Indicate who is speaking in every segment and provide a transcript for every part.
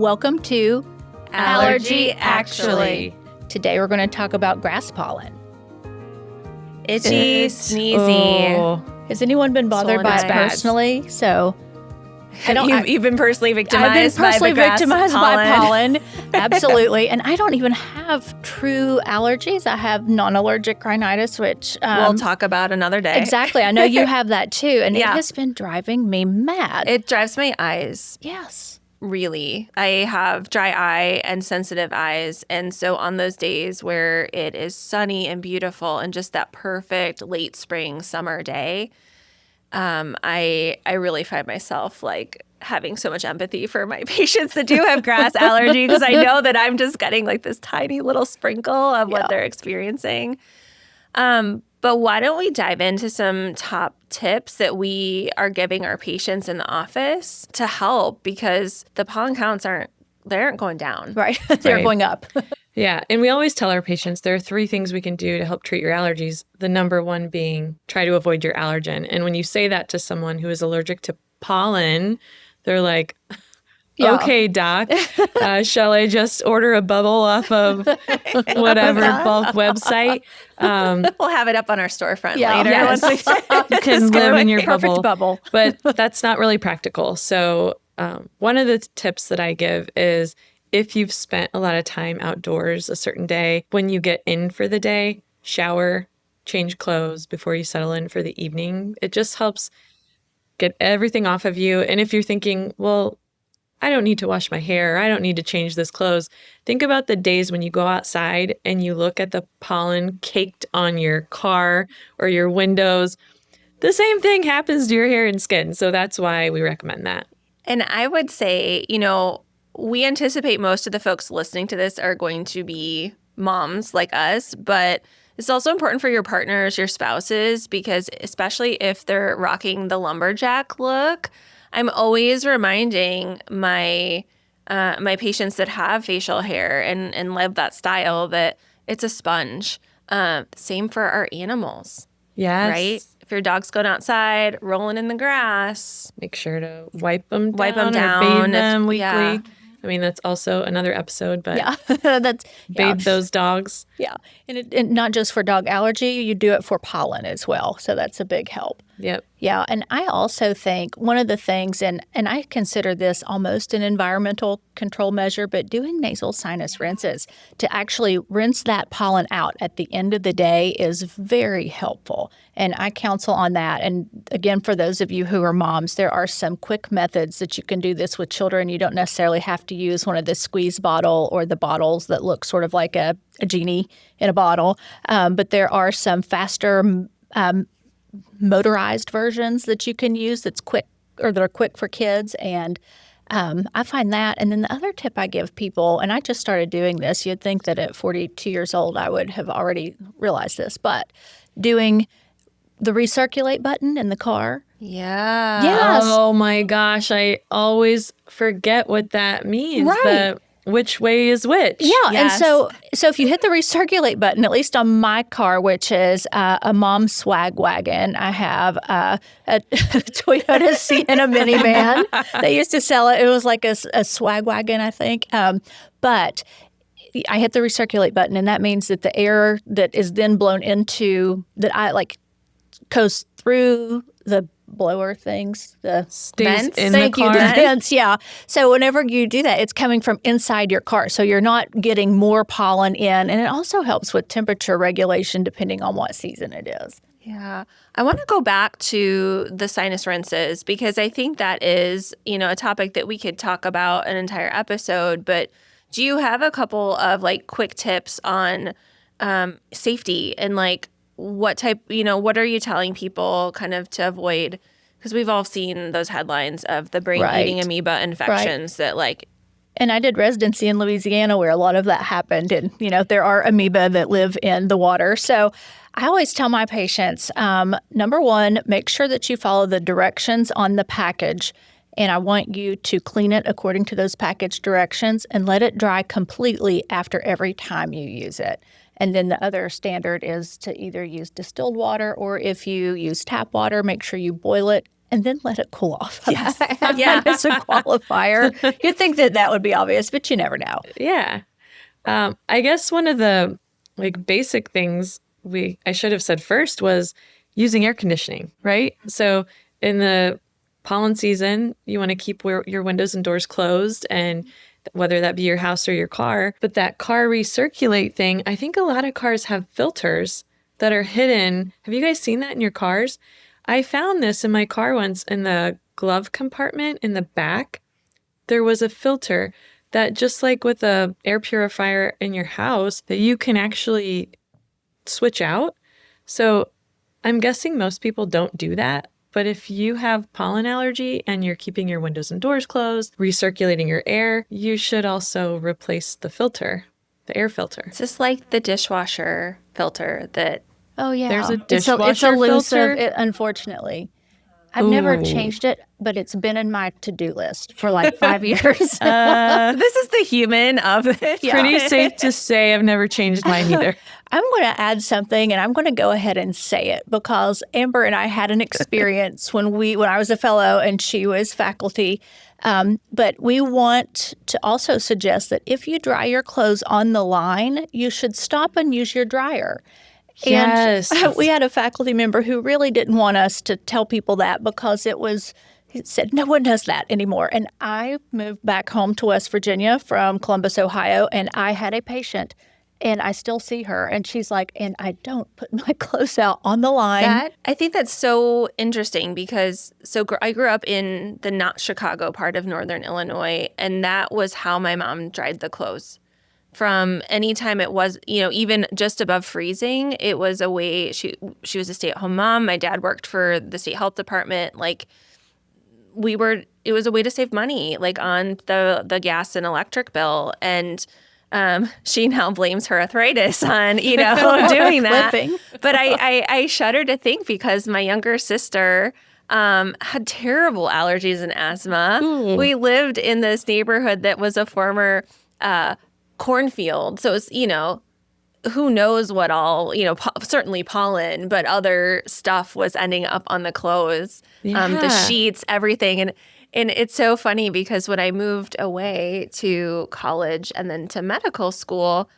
Speaker 1: Welcome to
Speaker 2: Allergy Actually.
Speaker 1: Today we're going to talk about grass pollen.
Speaker 2: Itchy, sneezy.
Speaker 1: Has anyone been bothered by it personally? So
Speaker 2: You've been personally victimized
Speaker 1: by pollen. Absolutely. And I don't even have true allergies. I have non-allergic rhinitis, which
Speaker 2: we'll talk about another day.
Speaker 1: Exactly. I know you have that too. And it has been driving me mad.
Speaker 2: It drives my eyes.
Speaker 1: Yes.
Speaker 2: Really. I have dry eye and sensitive eyes. And so on those days where it is sunny and beautiful and just that perfect late spring summer day, I really find myself like having so much empathy for my patients that do have grass allergy, because I know that I'm just getting like this tiny little sprinkle of what they're experiencing. But why don't we dive into some top tips that we are giving our patients in the office to help, because the pollen counts aren't going down.
Speaker 1: Right. They're going up.
Speaker 3: Yeah. And we always tell our patients there are 3 things we can do to help treat your allergies. The number one being try to avoid your allergen. And when you say that to someone who is allergic to pollen, they're like, okay, doc, shall I just order a bubble off of whatever bulk website?
Speaker 2: We'll have it up on our storefront later.
Speaker 3: Yes. You can live in your
Speaker 1: bubble.
Speaker 3: But that's not really practical. So one of the tips that I give is, if you've spent a lot of time outdoors a certain day, when you get in for the day, shower, change clothes before you settle in for the evening. It just helps get everything off of you. And if you're thinking, well, I don't need to wash my hair, I don't need to change this clothes, think about the days when you go outside and you look at the pollen caked on your car or your windows. The same thing happens to your hair and skin. So that's why we recommend that.
Speaker 2: And I would say, we anticipate most of the folks listening to this are going to be moms like us, but it's also important for your partners, your spouses, because especially if they're rocking the lumberjack look, I'm always reminding my patients that have facial hair and live that style that it's a sponge. Same for our animals.
Speaker 3: Yes.
Speaker 2: Right? If your dog's going outside, rolling in the grass,
Speaker 3: make sure to wipe them
Speaker 2: down,
Speaker 3: or bathe them weekly. Yeah. I mean, that's also another episode, but bathe those dogs.
Speaker 1: Yeah. And not just for dog allergy, you do it for pollen as well. So that's a big help.
Speaker 3: Yep.
Speaker 1: Yeah. And I also think one of the things, and I consider this almost an environmental control measure, but doing nasal sinus rinses to actually rinse that pollen out at the end of the day is very helpful. And I counsel on that. And again, for those of you who are moms, there are some quick methods that you can do this with children. You don't necessarily have to use one of the squeeze bottle or the bottles that look sort of like a genie in a bottle. But there are some faster motorized versions that you can use that's quick, or that are quick for kids. And I find that. And then the other tip I give people, and I just started doing this, you'd think that at 42 years old I would have already realized this, but doing the recirculate button in the car.
Speaker 2: Yeah.
Speaker 1: Yes.
Speaker 3: Oh my gosh, I always forget what that means.
Speaker 1: Right.
Speaker 3: Which way is which?
Speaker 1: Yeah,
Speaker 2: yes.
Speaker 1: And so if you hit the recirculate button, at least on my car, which is a mom swag wagon, I have a Toyota Sienna minivan. They used to sell it. It was like a swag wagon, I think. But I hit the recirculate button, and that means that the air that is then blown into goes through the blower things, the
Speaker 3: vents in
Speaker 1: Thank
Speaker 3: the
Speaker 1: you,
Speaker 3: car.
Speaker 1: the vents, yeah. So whenever you do that, it's coming from inside your car. So you're not getting more pollen in. And it also helps with temperature regulation depending on what season it is.
Speaker 2: Yeah. I want to go back to the sinus rinses, because I think that is, a topic that we could talk about an entire episode. But do you have a couple of quick tips on safety and what type, what are you telling people kind of to avoid? Because we've all seen those headlines of the brain-eating amoeba infections that
Speaker 1: And I did residency in Louisiana where a lot of that happened. And, there are amoeba that live in the water. So I always tell my patients, number one, make sure that you follow the directions on the package. And I want you to clean it according to those package directions and let it dry completely after every time you use it. And then the other standard is to either use distilled water, or if you use tap water, make sure you boil it and then let it cool off.
Speaker 2: Yes.
Speaker 1: Yeah. As a qualifier. You'd think that would be obvious, but you never know.
Speaker 3: Yeah. I guess one of the basic things I should have said first was using air conditioning, right? So in the pollen season, you want to keep your windows and doors closed, and whether that be your house or your car. But that car recirculate thing, I think a lot of cars have filters that are hidden. Have you guys seen that in your cars? I found this in my car once in the glove compartment in the back. There was a filter that, just like with a air purifier in your house, that you can actually switch out. So I'm guessing most people don't do that. But if you have pollen allergy and you're keeping your windows and doors closed, recirculating your air, you should also replace the filter, the air filter.
Speaker 2: It's just like the dishwasher filter that...
Speaker 1: Oh, yeah.
Speaker 3: There's a
Speaker 1: It's
Speaker 3: dishwasher
Speaker 1: elusive,
Speaker 3: filter?
Speaker 1: Unfortunately. I've never changed it, but it's been in my to-do list for like 5 years.
Speaker 2: This is the human of it.
Speaker 3: Pretty safe to say I've never changed mine either.
Speaker 1: I'm going to add something, and I'm going to go ahead and say it because Amber and I had an experience when I was a fellow and she was faculty. But we want to also suggest that if you dry your clothes on the line, you should stop and use your dryer.
Speaker 3: Yes.
Speaker 1: And we had a faculty member who really didn't want us to tell people that because he said, no one does that anymore. And I moved back home to West Virginia from Columbus, Ohio, and I had a patient, and I still see her, and she's like, and I don't put my clothes out on the line.
Speaker 2: I think that's so interesting because I grew up in the not Chicago part of Northern Illinois, and that was how my mom dried the clothes. From any time it was, even just above freezing, it was a way. She was a stay-at-home mom. My dad worked for the state health department. It was a way to save money, on the gas and electric bill. And she now blames her arthritis on, doing that. But I shudder to think because my younger sister had terrible allergies and asthma. Ooh. We lived in this neighborhood that was a former cornfield. So it's, who knows what all, certainly pollen, but other stuff was ending up on the clothes, the sheets, everything. And it's so funny because when I moved away to college and then to medical school,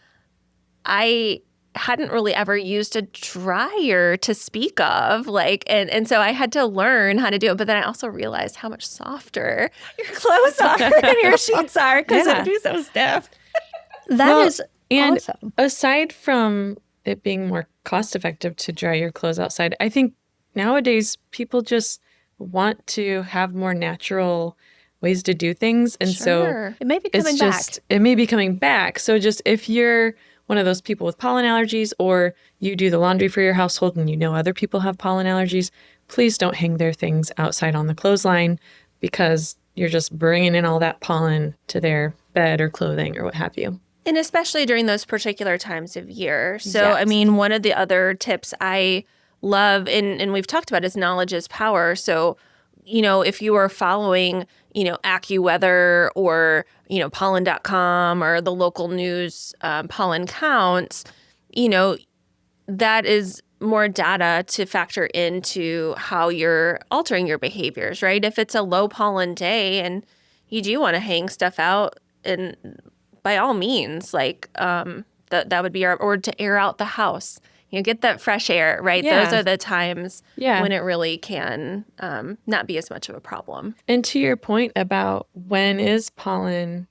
Speaker 2: I hadn't really ever used a dryer to speak of, and so I had to learn how to do it. But then I also realized how much softer your clothes are and your sheets are because it would be so stiff.
Speaker 1: That is
Speaker 3: and
Speaker 1: awesome.
Speaker 3: Aside from it being more cost effective to dry your clothes outside, I think nowadays people just want to have more natural ways to do things. And so
Speaker 1: it may be coming back.
Speaker 3: It may be coming back. So just if you're one of those people with pollen allergies, or you do the laundry for your household and other people have pollen allergies, please don't hang their things outside on the clothesline because you're just bringing in all that pollen to their bed or clothing or what have you.
Speaker 2: And especially during those particular times of year. So,
Speaker 3: Yes.
Speaker 2: I mean, one of the other tips I love, and we've talked about, is knowledge is power. So, if you are following, AccuWeather or, pollen.com or the local news pollen counts, that is more data to factor into how you're altering your behaviors, right? If it's a low pollen day and you do want to hang stuff out, and by all means, that would be or to air out the house. Get that fresh air, right?
Speaker 3: Yeah.
Speaker 2: Those are the times when it really can not be as much of a problem.
Speaker 3: And to your point about when is pollen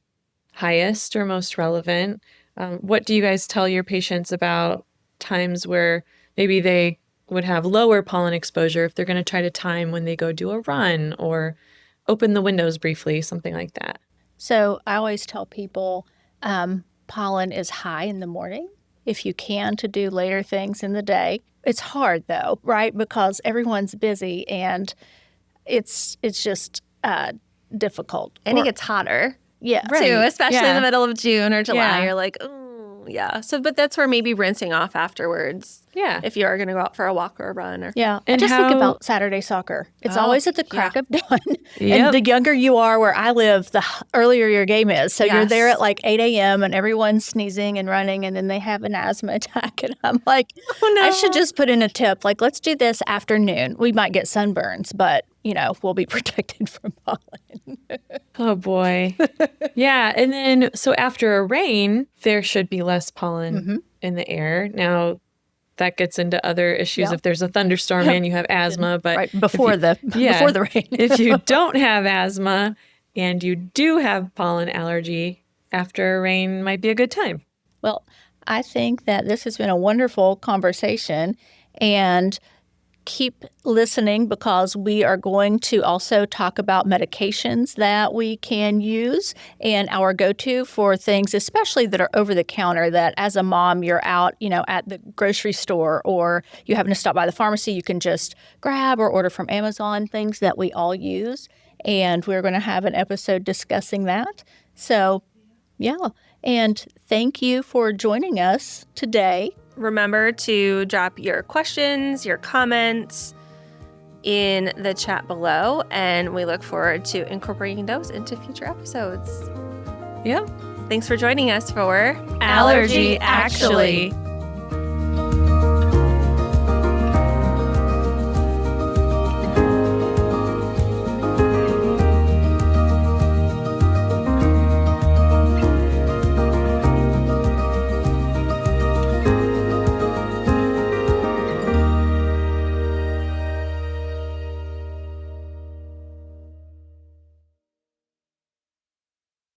Speaker 3: highest or most relevant, what do you guys tell your patients about times where maybe they would have lower pollen exposure if they're going to try to time when they go do a run or open the windows briefly, something like that?
Speaker 1: So I always tell people pollen is high in the morning if you can to do later things in the day. It's hard though, right? Because everyone's busy and it's just difficult.
Speaker 2: And it gets hotter.
Speaker 1: Yeah.
Speaker 2: Too, especially in the middle of June or July.
Speaker 3: Yeah.
Speaker 2: You're like, oh, yeah. So, but that's where maybe rinsing off afterwards.
Speaker 3: Yeah.
Speaker 2: If you are going to go out for a walk or a run.
Speaker 1: Yeah.
Speaker 3: And
Speaker 1: just think about Saturday soccer. It's always at the crack of dawn. And the younger you are where I live, the earlier your game is. So you're there at 8 a.m. and everyone's sneezing and running, and then they have an asthma attack. And I'm like, oh, no. I should just put in a tip. Let's do this afternoon. We might get sunburns, but we'll be protected from pollen.
Speaker 3: Oh boy. Yeah. And then, so after a rain, there should be less pollen in the air. Now, that gets into other issues if there's a thunderstorm and you have asthma. But
Speaker 1: right before the rain.
Speaker 3: If you don't have asthma and you do have pollen allergy, after a rain might be a good time.
Speaker 1: Well, I think that this has been a wonderful conversation, and keep listening because we are going to also talk about medications that we can use and our go-to for things, especially that are over the counter, that as a mom, you're out, at the grocery store or you happen to stop by the pharmacy, you can just grab or order from Amazon, things that we all use. And we're going to have an episode discussing that. So, yeah. And thank you for joining us today.
Speaker 2: Remember to drop your questions, your comments in the chat below, and we look forward to incorporating those into future episodes.
Speaker 3: Yep.
Speaker 2: Thanks for joining us for
Speaker 3: Allergy Actually.